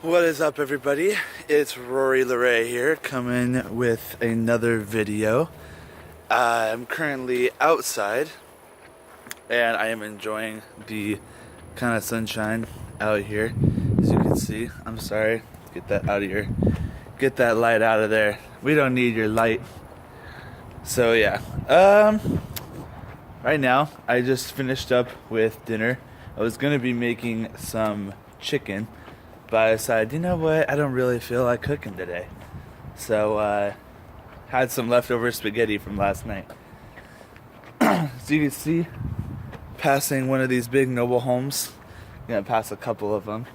What is up, everybody? It's Rory LeRae here, coming with another video. I'm currently outside, and I am enjoying the kind of sunshine out here. As you can see, I'm sorry, get that out of here. Get that light out of there. We don't need your light. So yeah, right now I just finished up with dinner. I was gonna be making some chicken, but I decided, you know what, I don't really feel like cooking today. So, had some leftover spaghetti from last night. So you can see, passing one of these big noble homes. I'm gonna pass a couple of them.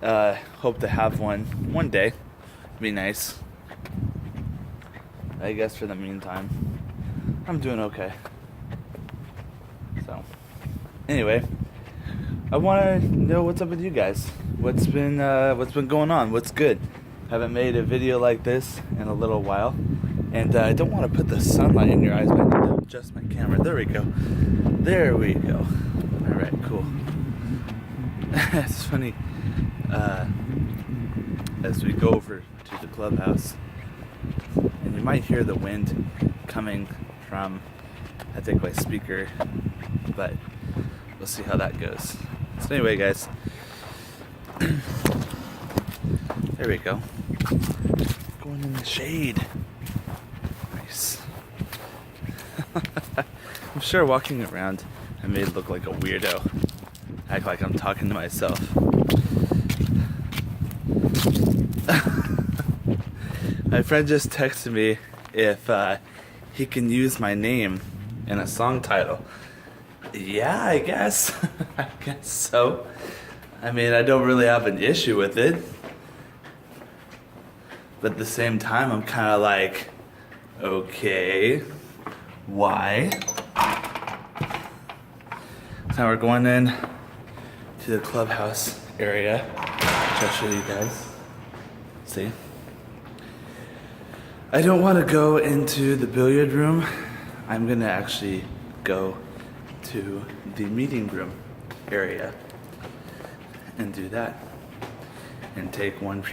Hope to have one day. Be nice. I guess for the meantime, I'm doing okay. So, anyway, I want to know what's up with you guys. What's been going on? What's good? Haven't made a video like this in a little while, and I don't want to put the sunlight in your eyes, but I need to adjust my camera. There we go. There we go. All right, cool. It's funny. As we go over to the clubhouse, and you might hear the wind coming from, I think, my speaker, but we'll see how that goes. So anyway, guys, there we go. Going in the shade. Nice. I'm sure walking around I may look like a weirdo. Act like I'm talking to myself. My friend just texted me if he can use my name in a song title. Yeah, I guess. I guess so. I mean, I don't really have an issue with it. But at the same time, I'm kind of like, okay, why? So now we're going in to the clubhouse area, which I'll show you guys. See? I don't want to go into the billiard room. I'm going to actually go to the meeting room area and do that. And take one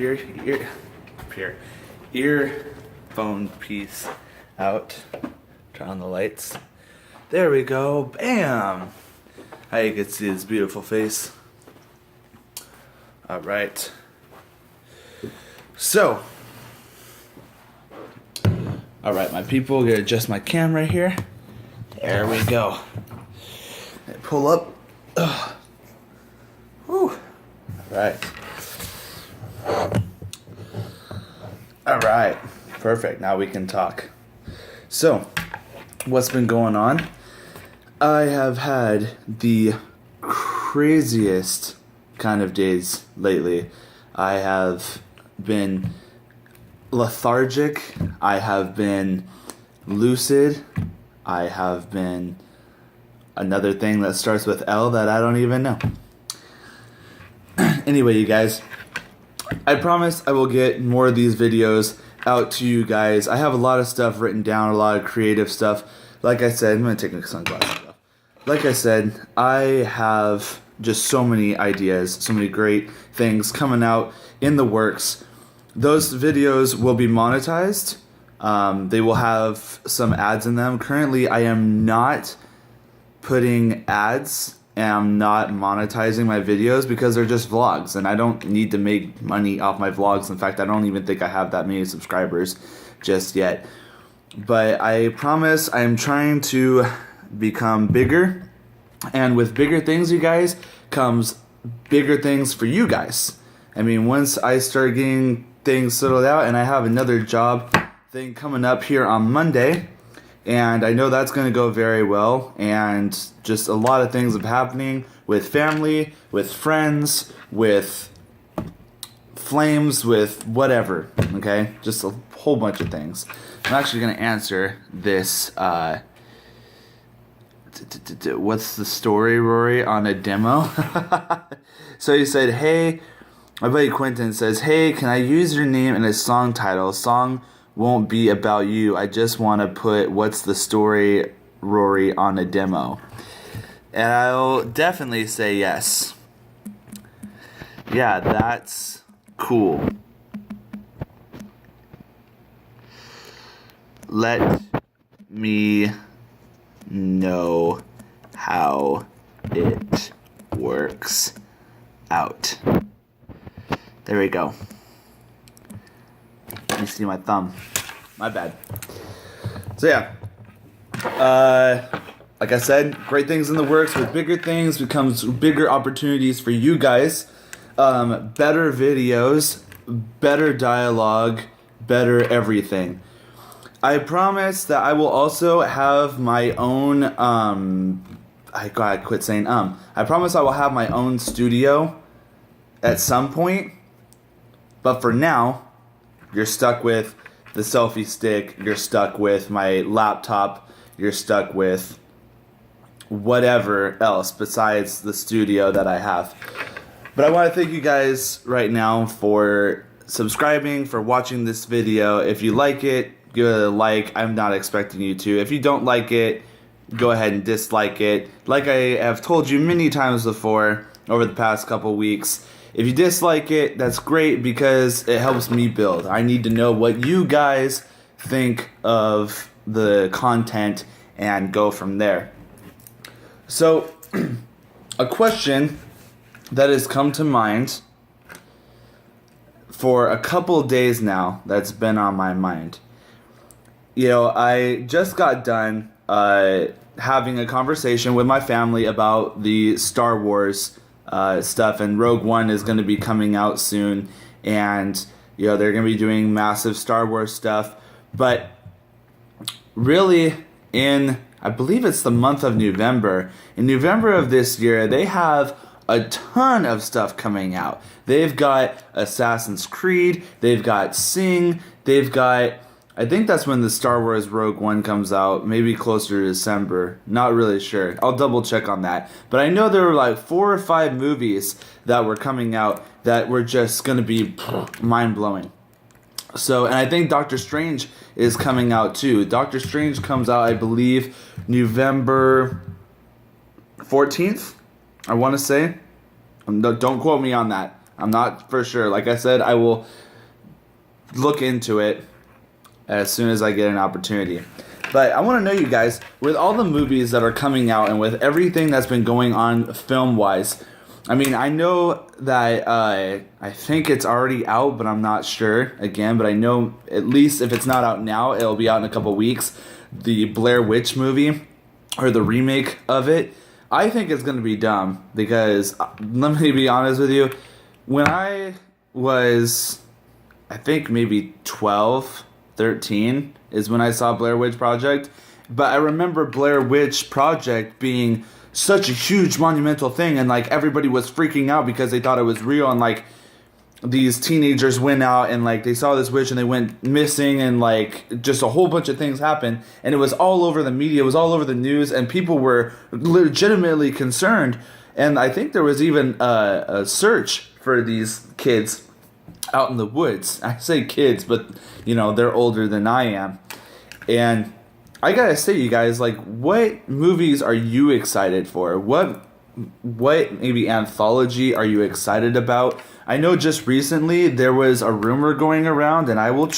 earphone piece out. Turn on the lights. There we go. Bam! Now you can see his beautiful face. Alright. So. Alright, my people, I'm gonna adjust my camera here. There we go. Pull up. Ugh. Whew. Alright. Alright. Perfect. Now we can talk. So, what's been going on? I have had the craziest kind of days lately. I have been lethargic. I have been lucid. I have been another thing that starts with L that I don't even know. Anyway, you guys, I promise I will get more of these videos out to you guys. I have a lot of stuff written down, a lot of creative stuff. Like I said, I'm going to take my sunglasses off. Like I said, I have just so many ideas, so many great things coming out in the works. Those videos will be monetized. They will have some ads in them. Currently, I am not putting ads and I'm not monetizing my videos because they're just vlogs and I don't need to make money off my vlogs. In fact, I don't even think I have that many subscribers just yet. But I promise I'm trying to become bigger, and with bigger things, you guys, comes bigger things for you guys. I mean, once I start getting things settled out, and I have another job thing coming up here on Monday, and I know that's going to go very well, and just a lot of things are happening with family, with friends, with flames, with whatever, okay? Just a whole bunch of things. I'm actually going to answer this, what's the story, Rory, on a demo? So he said, hey, my buddy Quentin says, hey, can I use your name in a song title? Song won't be about you. I just want to put what's the story, Rory, on a demo. And I'll definitely say yes. Yeah, that's cool. Let me know how it works out. There we go. You see my thumb. My bad. So yeah. Like I said, great things in the works. With bigger things becomes bigger opportunities for you guys. Better videos, better dialogue, better everything. I promise that I will also have my own, I gotta quit saying I promise I will have my own studio at some point. But for now, you're stuck with the selfie stick, you're stuck with my laptop, you're stuck with whatever else besides the studio that I have. But I want to thank you guys right now for subscribing, for watching this video. If you like it, give it a like. I'm not expecting you to. If you don't like it, go ahead and dislike it. Like I have told you many times before over the past couple weeks, if you dislike it, that's great because it helps me build. I need to know what you guys think of the content and go from there. So, a question that has come to mind for a couple days now that's been on my mind. You know, I just got done having a conversation with my family about the Star Wars stuff, and Rogue One is going to be coming out soon, and you know they're going to be doing massive Star Wars stuff, but really I believe it's the month of November. In November of this year, they have a ton of stuff coming out. They've got Assassin's Creed, they've got Sing, they've got, I think that's when the Star Wars Rogue One comes out, maybe closer to December. Not really sure. I'll double check on that. But I know there were like 4 or 5 movies that were coming out that were just going to be mind-blowing. So, and I think Doctor Strange is coming out too. Doctor Strange comes out, I believe, November 14th, I want to say. Don't quote me on that. I'm not for sure. Like I said, I will look into it as soon as I get an opportunity. But I want to know, you guys, with all the movies that are coming out and with everything that's been going on film-wise, I mean, I know that I think it's already out, but I'm not sure, again, but I know at least if it's not out now, it'll be out in a couple weeks. The Blair Witch movie, or the remake of it, I think it's going to be dumb, because, let me be honest with you, when I was, I think maybe 12, 13 is when I saw Blair Witch Project, but I remember Blair Witch Project being such a huge monumental thing, and like everybody was freaking out because they thought it was real, and like these teenagers went out and like they saw this witch and they went missing, and like just a whole bunch of things happened, and it was all over the media, it was all over the news, and people were legitimately concerned. And I think there was even a search for these kids out in the woods. I say kids, but you know, they're older than I am. And I gotta say, you guys, like, what movies are you excited for? What maybe anthology are you excited about? I know just recently there was a rumor going around, and I will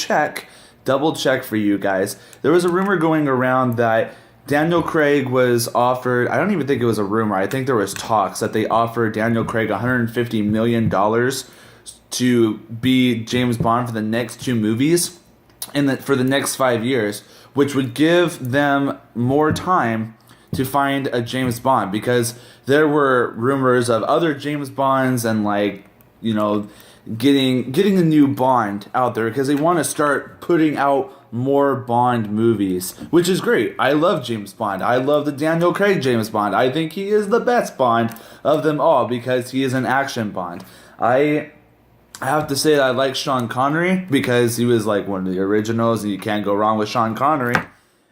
double check for you guys. There was a rumor going around that Daniel Craig was offered, I don't even think it was a rumor, I think there was talks that they offered Daniel Craig $150 million to be James Bond for the next 2 movies and for the next 5 years, which would give them more time to find a James Bond, because there were rumors of other James Bonds and, like, you know, getting a new Bond out there, because they want to start putting out more Bond movies, which is great. I love James Bond. I love the Daniel Craig James Bond. I think he is the best Bond of them all because he is an action Bond. I have to say that I like Sean Connery because he was like one of the originals, and you can't go wrong with Sean Connery.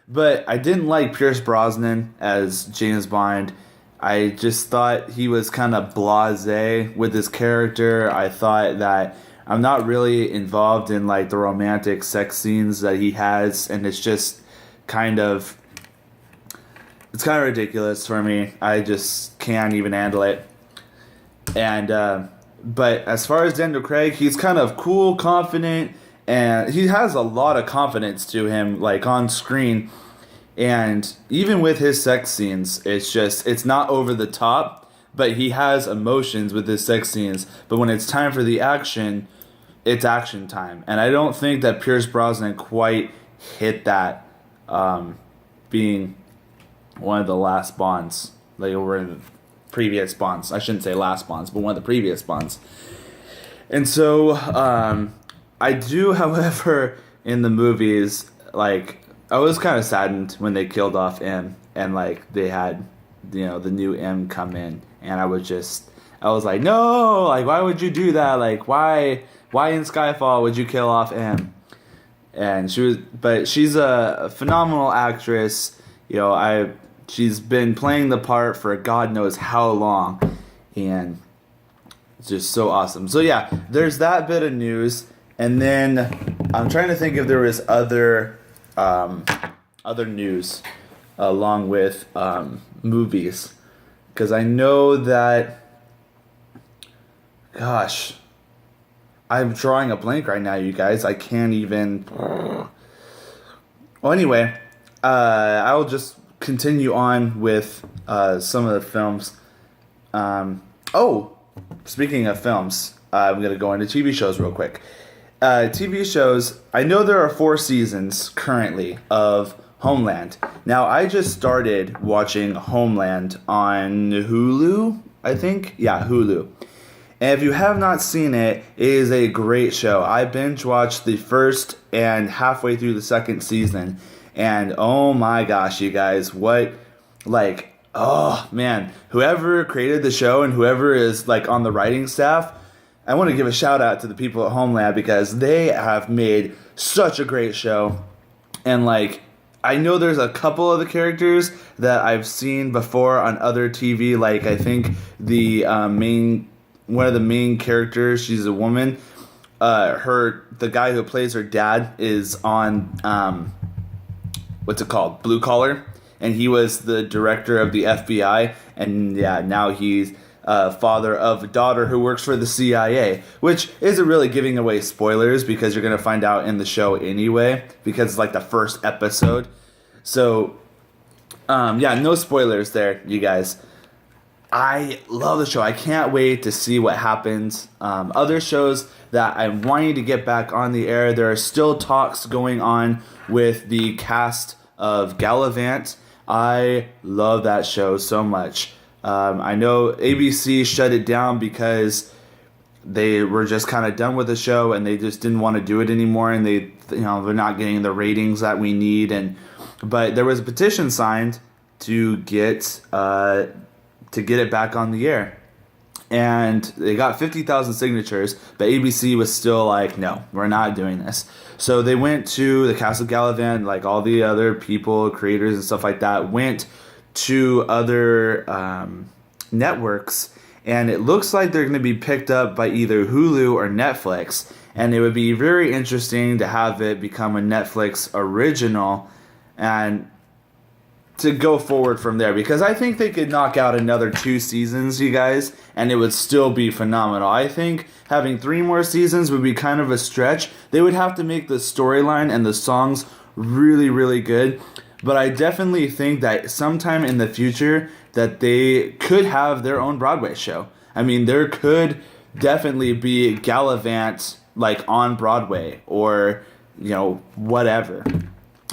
But I didn't like Pierce Brosnan as James Bond. I just thought he was kind of blasé with his character. I thought that I'm not really involved in like the romantic sex scenes that he has, and it's just kind of ridiculous for me. I just can't even handle it. And But as far as Daniel Craig, he's kind of cool, confident, and he has a lot of confidence to him, like on screen. And even with his sex scenes, it's not over the top, but he has emotions with his sex scenes. But when it's time for the action, it's action time. And I don't think that Pierce Brosnan quite hit that, being one of the last Bonds, like over in the previous Bonds. I shouldn't say last Bonds, but one of the previous Bonds. And so, I do, however, in the movies, like, I was kind of saddened when they killed off M, and like they had, the new M come in, and I was like, no, like, why would you do that? Like, why in Skyfall would you kill off M? And she's a phenomenal actress. She's been playing the part for God knows how long, and it's just so awesome. So yeah, there's that bit of news, and then I'm trying to think if there was other news along with movies, because I know that, gosh, I'm drawing a blank right now, you guys. I can't even. Well, anyway, I'll just continue on with some of the films. Speaking of films, I'm gonna go into TV shows real quick. TV shows, I know there are 4 seasons currently of Homeland. Now, I just started watching Homeland on Hulu, I think? Yeah, Hulu. And if you have not seen it, it is a great show. I binge watched the first and halfway through the second season. And oh my gosh, you guys, oh man, whoever created the show and whoever is like on the writing staff, I want to give a shout out to the people at Homeland, because they have made such a great show. And like, I know there's a couple of the characters that I've seen before on other TV. Like, I think one of the main characters, she's a woman. The guy who plays her dad is on, what's it called? Blue Collar. And he was the director of the FBI. And yeah, now he's father of a daughter who works for the CIA, which isn't really giving away spoilers, because you're going to find out in the show anyway, because it's like the first episode. So, no spoilers there, you guys. I love the show. I can't wait to see what happens. Other shows that I'm wanting to get back on the air, there are still talks going on with the cast of Gallivant. I love that show so much. I know ABC shut it down because they were just kind of done with the show, and they just didn't want to do it anymore, and they're not getting the ratings that we need. But there was a petition signed to get it back on the air, and they got 50,000 signatures. But ABC was still like, no, we're not doing this. So they went to the cast of Gallivant, like all the other people, creators and stuff like that, went to other networks, and it looks like they're going to be picked up by either Hulu or Netflix. And it would be very interesting to have it become a Netflix original and to go forward from there, because I think they could knock out another 2 seasons, you guys, and it would still be phenomenal. I think having 3 more seasons would be kind of a stretch. They would have to make the storyline and the songs really, really good. But I definitely think that sometime in the future that they could have their own Broadway show. I mean, there could definitely be Gallivant like on Broadway, or whatever,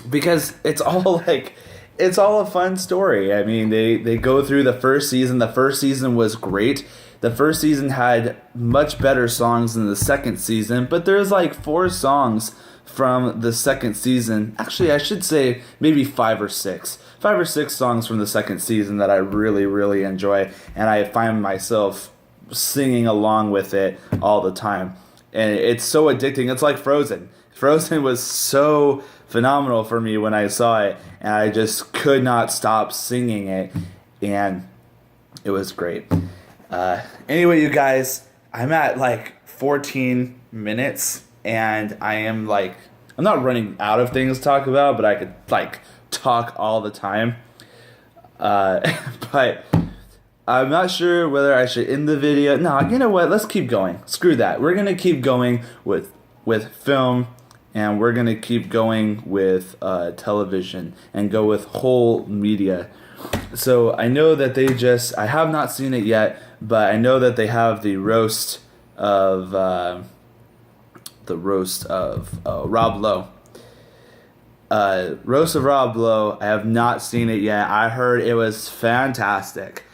because it's all a fun story. I mean, they go through the first season. The first season was great. The first season had much better songs than the second season, but there's like 4 songs from the second season. Actually, I should say maybe 5 or 6 songs from the second season that I really, really enjoy, and I find myself singing along with it all the time. And it's so addicting. It's like Frozen. Frozen was so phenomenal for me when I saw it, and I just could not stop singing it, and it was great. Anyway, you guys, I'm at like 14 minutes, and I'm not running out of things to talk about, but I could talk all the time. But I'm not sure whether I should end the video. No, you know what? Let's keep going. Screw that. We're gonna keep going with film, and we're gonna keep going with television and go with whole media. So I know that I have not seen it yet, but I know that they have the roast of Rob Lowe. Roast of Rob Lowe. I have not seen it yet. I heard it was fantastic.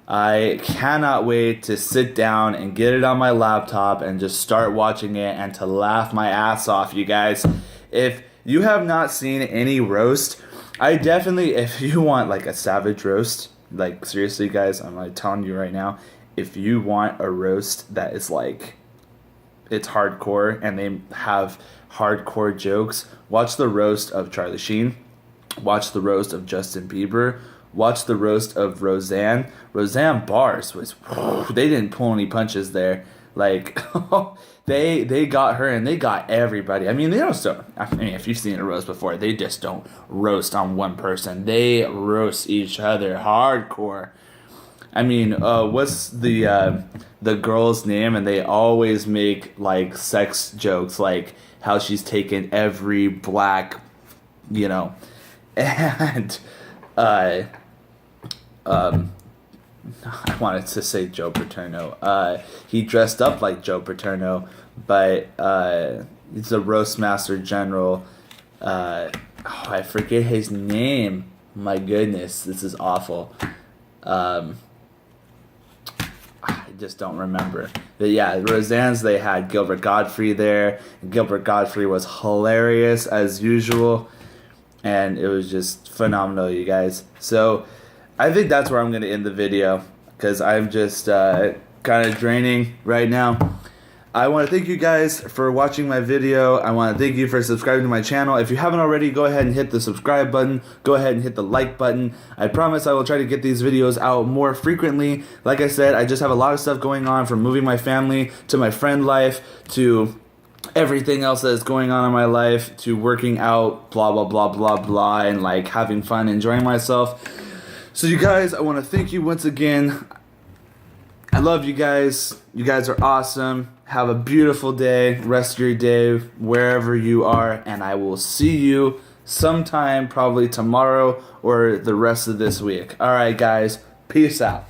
I cannot wait to sit down and get it on my laptop and just start watching it and to laugh my ass off, you guys. If you have not seen any roast, I definitely, if you want like a savage roast, like seriously guys, I'm like telling you right now, if you want a roast that is like, it's hardcore and they have hardcore jokes, watch the roast of Charlie Sheen, watch the roast of Justin Bieber, watch the roast of Roseanne. Roseanne Barrs was, they didn't pull any punches there. Like, they got her and they got everybody. I mean, they don't still, I mean, if you've seen a roast before, they just don't roast on one person. They roast each other hardcore. I mean, what's the girl's name? And they always make like sex jokes, like how she's taken every black, you know, and I wanted to say Joe Paterno. He dressed up like Joe Paterno, but he's a roast master general. I forget his name. My goodness, this is awful. I just don't remember. But yeah, Roseanne's, they had Gilbert Godfrey there. Gilbert Godfrey was hilarious as usual. And it was just phenomenal, you guys. So I think that's where I'm going to end the video, because I'm just kind of draining right now. I want to thank you guys for watching my video. I want to thank you for subscribing to my channel. If you haven't already, go ahead and hit the subscribe button. Go ahead and hit the like button. I promise I will try to get these videos out more frequently. Like I said, I just have a lot of stuff going on, from moving my family to my friend life to everything else that is going on in my life, to working out, blah, blah, blah, blah, blah, and like having fun, enjoying myself. So you guys, I want to thank you once again. I love you guys. You guys are awesome. Have a beautiful day. Rest of your day wherever you are. And I will see you sometime, probably tomorrow or the rest of this week. All right, guys. Peace out.